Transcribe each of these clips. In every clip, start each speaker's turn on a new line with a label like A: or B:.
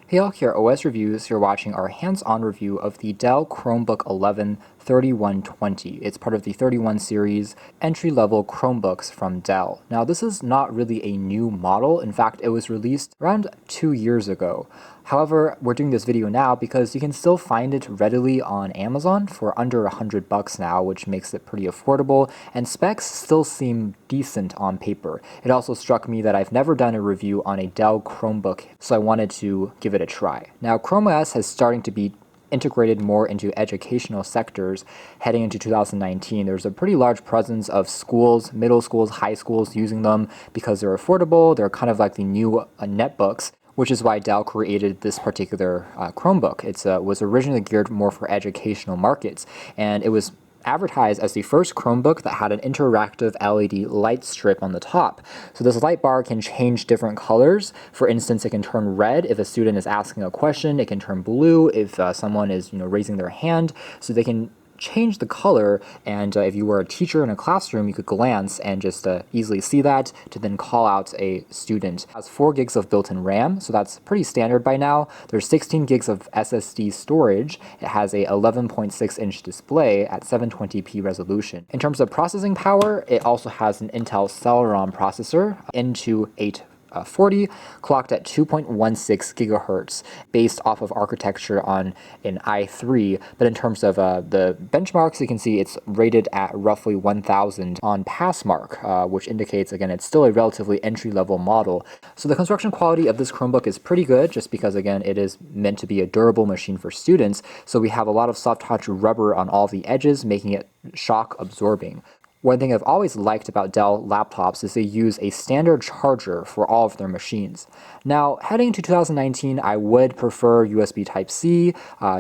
A: Hey all, here at OS Reviews, you're watching our hands-on review of the Dell Chromebook 11 3120. It's part of the 31 series entry-level Chromebooks from Dell. Now this is not really a new model. In fact, it was released around 2 years ago. However, we're doing this video now because you can still find it readily on Amazon for under $100 now, which makes it pretty affordable, and specs still seem decent on paper. It also struck me that I've never done a review on a Dell Chromebook, so I wanted to give it a try. Now, Chrome OS is starting to be integrated more into educational sectors heading into 2019. There's a pretty large presence of schools, middle schools, high schools using them because they're affordable. They're kind of like the new netbooks, which is why Dell created this particular Chromebook. It was originally geared more for educational markets, and it was advertised as the first Chromebook that had an interactive LED light strip on the top. So this light bar can change different colors. For instance, it can turn red if a student is asking a question. It can turn blue if someone is raising their hand. So they can change the color, and if you were a teacher in a classroom, you could glance and just easily see that to then call out a student. It has 4 gigs of built-in RAM, so that's pretty standard by now. There's 16 gigs of SSD storage. It has a 11.6-inch display at 720p resolution. In terms of processing power, it also has an Intel Celeron processor, into 840, clocked at 2.16 gigahertz, based off of architecture on an i3. But in terms of the benchmarks, you can see it's rated at roughly 1000 on Passmark, which indicates, again, it's still a relatively entry-level model. So the construction quality of this Chromebook is pretty good, just because, again, it is meant to be a durable machine for students. So we have a lot of soft touch rubber on all the edges, making it shock absorbing. One thing I've always liked about Dell laptops is they use a standard charger for all of their machines. Now, heading into 2019, I would prefer USB Type-C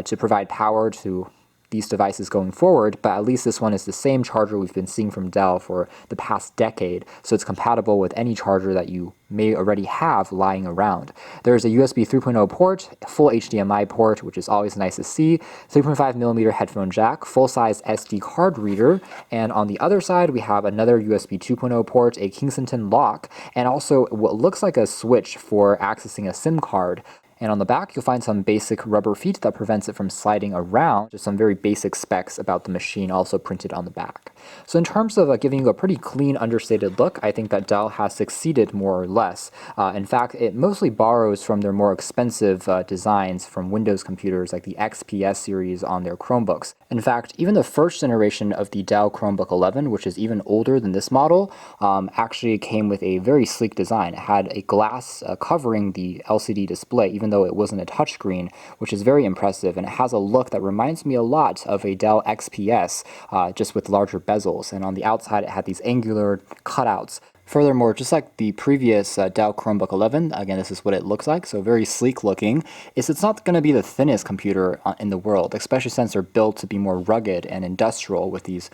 A: to provide power to these devices going forward, but at least this one is the same charger we've been seeing from Dell for the past decade, so it's compatible with any charger that you may already have lying around. There's a USB 3.0 port, full HDMI port, which is always nice to see, 3.5mm headphone jack, full-size SD card reader, and on the other side we have another USB 2.0 port, a Kingston lock, and also what looks like a switch for accessing a SIM card. And on the back, you'll find some basic rubber feet that prevents it from sliding around. Just some very basic specs about the machine also printed on the back. So in terms of giving you a pretty clean, understated look, I think that Dell has succeeded more or less. In fact, it mostly borrows from their more expensive designs from Windows computers like the XPS series on their Chromebooks. In fact, even the first generation of the Dell Chromebook 11, which is even older than this model, actually came with a very sleek design. It had a glass covering the LCD display, even though it wasn't a touchscreen, which is very impressive, and it has a look that reminds me a lot of a Dell XPS, just with larger bezels, and on the outside it had these angular cutouts. Furthermore, just like the previous Dell Chromebook 11, again, this is what it looks like, so very sleek looking. It's not going to be the thinnest computer in the world, especially since they're built to be more rugged and industrial with these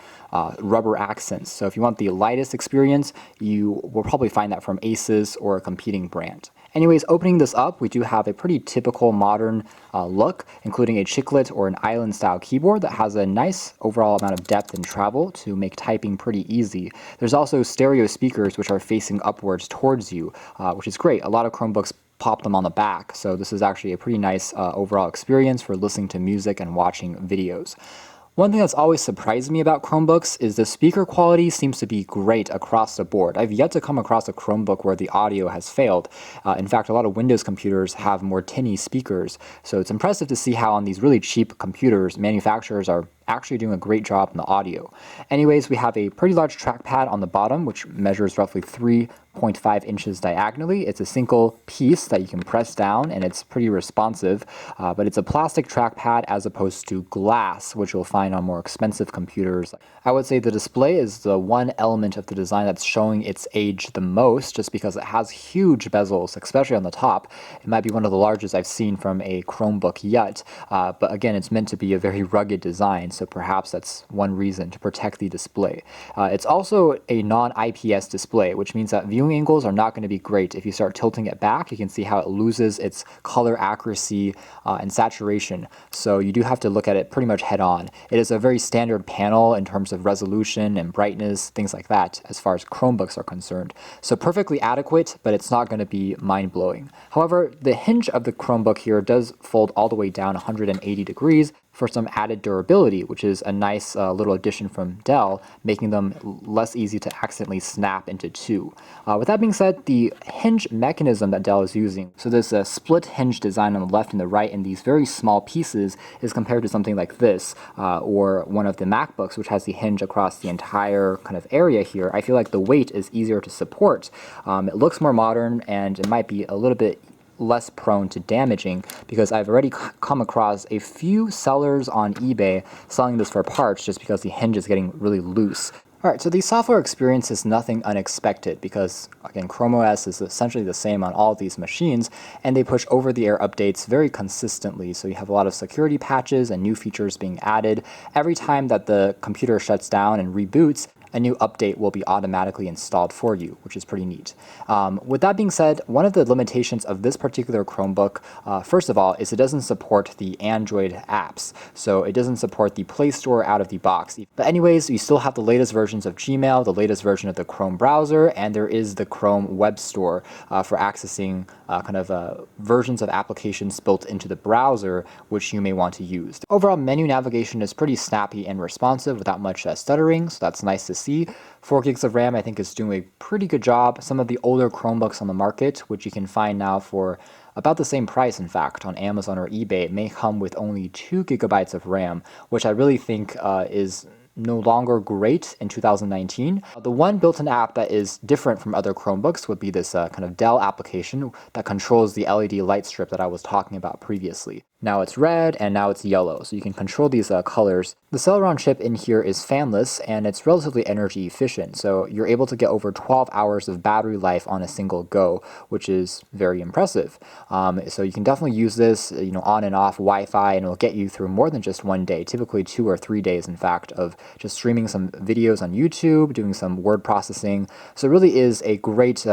A: rubber accents. So if you want the lightest experience, you will probably find that from Asus or a competing brand. Anyways, opening this up, we do have a pretty typical modern look, including a chiclet or an island style keyboard that has a nice overall amount of depth and travel to make typing pretty easy. There's also stereo speakers which are facing upwards towards you, which is great. A lot of Chromebooks pop them on the back, so this is actually a pretty nice overall experience for listening to music and watching videos. One thing that's always surprised me about Chromebooks is the speaker quality seems to be great across the board. I've yet to come across a Chromebook where the audio has failed. In fact, a lot of Windows computers have more tinny speakers, so it's impressive to see how on these really cheap computers, manufacturers are actually doing a great job in the audio. Anyways, we have a pretty large trackpad on the bottom, which measures roughly 3.5 inches diagonally. It's a single piece that you can press down, and it's pretty responsive, but it's a plastic trackpad as opposed to glass, which you'll find on more expensive computers. I would say the display is the one element of the design that's showing its age the most, just because it has huge bezels, especially on the top. It might be one of the largest I've seen from a Chromebook yet, but again, it's meant to be a very rugged design. so perhaps that's one reason to protect the display. It's also a non-IPS display, which means that viewing angles are not going to be great. If you start tilting it back, you can see how it loses its color accuracy and saturation, so you do have to look at it pretty much head on. It is a very standard panel in terms of resolution and brightness, things like that, as far as Chromebooks are concerned. So perfectly adequate, but it's not going to be mind-blowing. However, the hinge of the Chromebook here does fold all the way down 180 degrees for some added durability, which is a nice little addition from Dell, making them less easy to accidentally snap into two. With that being said, the hinge mechanism that Dell is using, so this split hinge design on the left and the right in these very small pieces, is compared to something like this, or one of the MacBooks, which has the hinge across the entire kind of area here. I feel like the weight is easier to support. It looks more modern, and it might be a little bit less prone to damaging, because I've already come across a few sellers on eBay selling this for parts just because the hinge is getting really loose. Alright, so the software experience is nothing unexpected because, again, Chrome OS is essentially the same on all of these machines, and they push over-the-air updates very consistently, so you have a lot of security patches and new features being added. Every time that the computer shuts down and reboots, a new update will be automatically installed for you, which is pretty neat. With that being said, one of the limitations of this particular Chromebook, first of all, is it doesn't support the Android apps. So it doesn't support the Play Store out of the box. But anyways, you still have the latest versions of Gmail, the latest version of the Chrome browser, and there is the Chrome Web Store for accessing versions of applications built into the browser, which you may want to use. The overall menu navigation is pretty snappy and responsive without much stuttering, so that's nice to see. 4 gigs of RAM I think is doing a pretty good job. Some of the older Chromebooks on the market, which you can find now for about the same price, in fact, on Amazon or eBay, may come with only 2 gigabytes of RAM, which I really think is no longer great in 2019. The one built-in app that is different from other Chromebooks would be this kind of Dell application that controls the LED light strip that I was talking about previously. Now it's red and now it's yellow, so you can control these colors. The Celeron chip in here is fanless and it's relatively energy efficient, so you're able to get over 12 hours of battery life on a single go, which is very impressive. So you can definitely use this, on and off Wi-Fi, and it'll get you through more than just one day, typically 2 or 3 days, in fact, of just streaming some videos on YouTube, doing some word processing. So it really is a great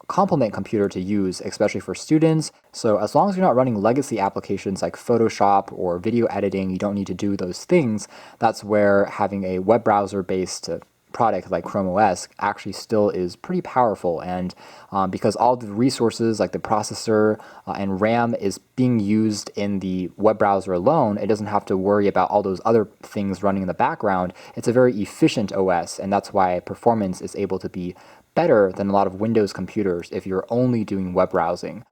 A: complement computer to use, especially for students. So as long as you're not running legacy applications like Photoshop or video editing, you don't need to do those things. That's where having a web browser based product like Chrome OS actually still is pretty powerful, and because all the resources like the processor and RAM is being used in the web browser alone, it doesn't have to worry about all those other things running in the background. It's a very efficient OS, and that's why performance is able to be better than a lot of Windows computers if you're only doing web browsing.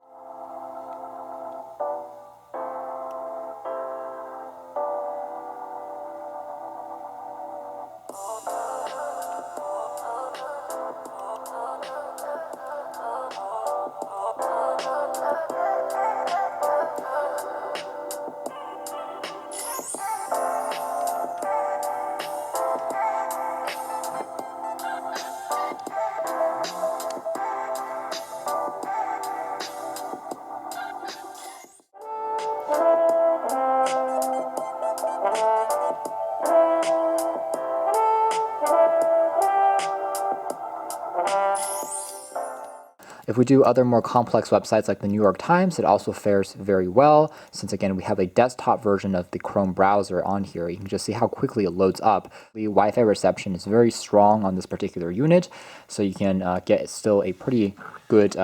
A: If we do other more complex websites like the New York Times, it also fares very well, since again we have a desktop version of the Chrome browser on here. You can just see how quickly it loads up. The Wi-Fi reception is very strong on this particular unit, so you can get still a pretty good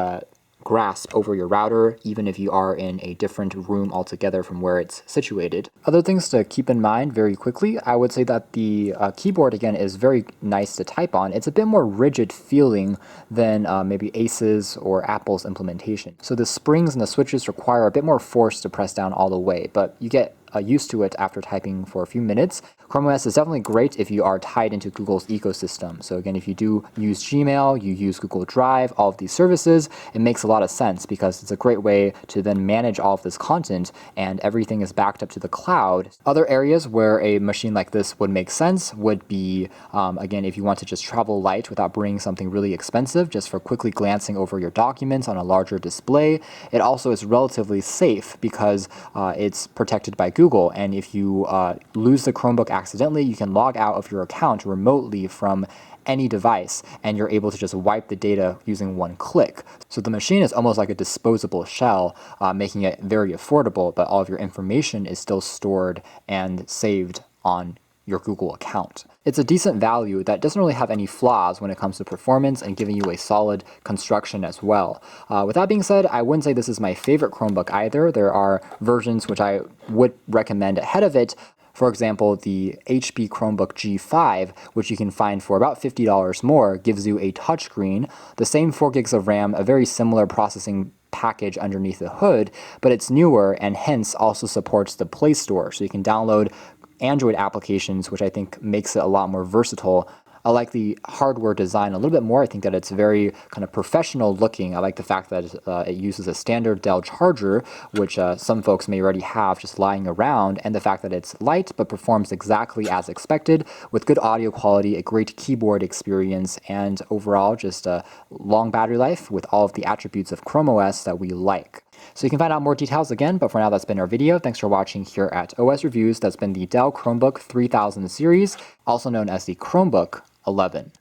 A: grasp over your router, even if you are in a different room altogether from where it's situated. Other things to keep in mind very quickly, I would say that the keyboard again is very nice to type on. It's a bit more rigid feeling than maybe Ace's or Apple's implementation. So the springs and the switches require a bit more force to press down all the way, but you get used to it after typing for a few minutes. Chrome OS is definitely great if you are tied into Google's ecosystem. So again, if you do use Gmail, you use Google Drive, all of these services, it makes a lot of sense because it's a great way to then manage all of this content, and everything is backed up to the cloud. Other areas where a machine like this would make sense would be, again, if you want to just travel light without bringing something really expensive, just for quickly glancing over your documents on a larger display. It also is relatively safe because it's protected by Google. Google, and if you lose the Chromebook accidentally, you can log out of your account remotely from any device, and you're able to just wipe the data using one click. So the machine is almost like a disposable shell, making it very affordable, but all of your information is still stored and saved on your Google account. It's a decent value that doesn't really have any flaws when it comes to performance and giving you a solid construction as well. With that being said, I wouldn't say this is my favorite Chromebook either. There are versions which I would recommend ahead of it. For example, the HP Chromebook G5, which you can find for about $50 more, gives you a touchscreen, the same 4 gigs of RAM, a very similar processing package underneath the hood, but it's newer and hence also supports the Play Store. So you can download Android applications, which I think makes it a lot more versatile. I like the hardware design a little bit more. I think that it's very kind of professional looking. I like the fact that it uses a standard Dell charger, which some folks may already have just lying around, and the fact that it's light but performs exactly as expected with good audio quality, a great keyboard experience, and overall just a long battery life with all of the attributes of Chrome OS that we like. So you can find out more details again, but for now that's been our video. Thanks for watching here at OS Reviews. That's been the Dell Chromebook 3000 series, also known as the Chromebook 11.